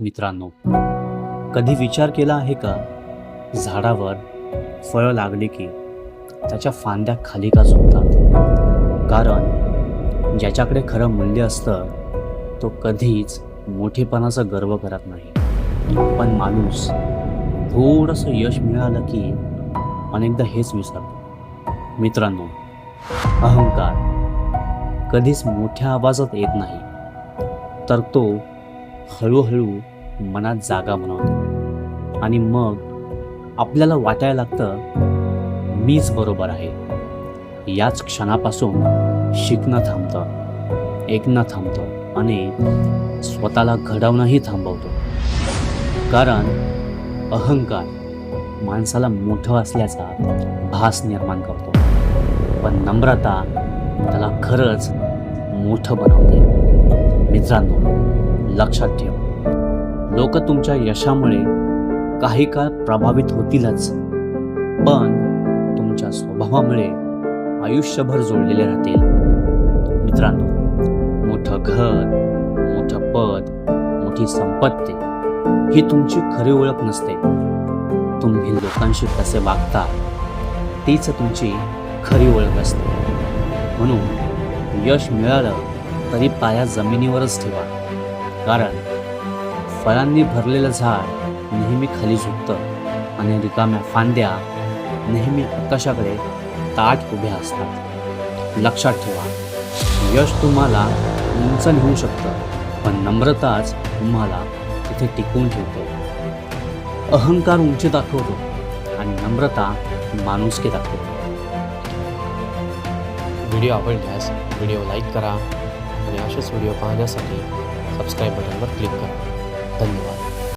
मित्रांनो, कधी विचार केला आहे का, झाडावर फळं लागली की त्याच्या फांद्या खाली का झुकतात? कारण ज्याच्याकडे खरं मूल्य असतं तो कधीच मोठेपणाचा गर्व करत नाही. पण माणूस थोडंसं यश मिळालं की अनेकदा हेच विसरतो. मित्रांनो, अहंकार कधीच मोठ्या आवाजात येत नाही, तर तो हळूहळू मनात जागा बनवतो आणि मग आपल्याला वाटायला लागतं मीच बरोबर आहे. याच क्षणापासून शिकणं थांबतं, ऐकणं थांबतं आणि स्वतःला घडवणंही थांबवतो. कारण अहंकार माणसाला मोठं असल्याचा भास निर्माण करतो, पण नम्रता त्याला खरंच मोठं बनवते. मित्रांनो, लक्षात ठेवा, लोक तुमच्या यशामुळे काही काळ प्रभावित होतीलच, पण तुमच्या स्वभावामुळे आयुष्यभर जोडलेले राहतील. मित्रांनो, मोठं घर, मोठं पद, मोठी संपत्ती ही तुमची खरी ओळख नसते. तुम्ही लोकांशी कसे वागता तीच तुमची खरी ओळख असते. म्हणून यश मिळालं तरी पाया जमिनीवरच ठेवा, कारण फळांनी भरलेलं झाड नेहमी खाली झुकतं आणि रिकाम्या फांद्या नेहमी आकाशाकडे ताठ उभ्या असतात. लक्षात ठेवा, यश तुम्हाला उंच नेऊ शकतं, पण नम्रताच तुम्हाला तिथे टिकवून ठेवते. अहंकार उंची दाखवतो आणि नम्रता माणुसकी दाखवतो. व्हिडिओ आवडल्यास व्हिडिओ लाईक करा आणि असेच व्हिडिओ पाहण्यासाठी सबस्क्राईब बटनवर क्लिक करा. धन्यवाद.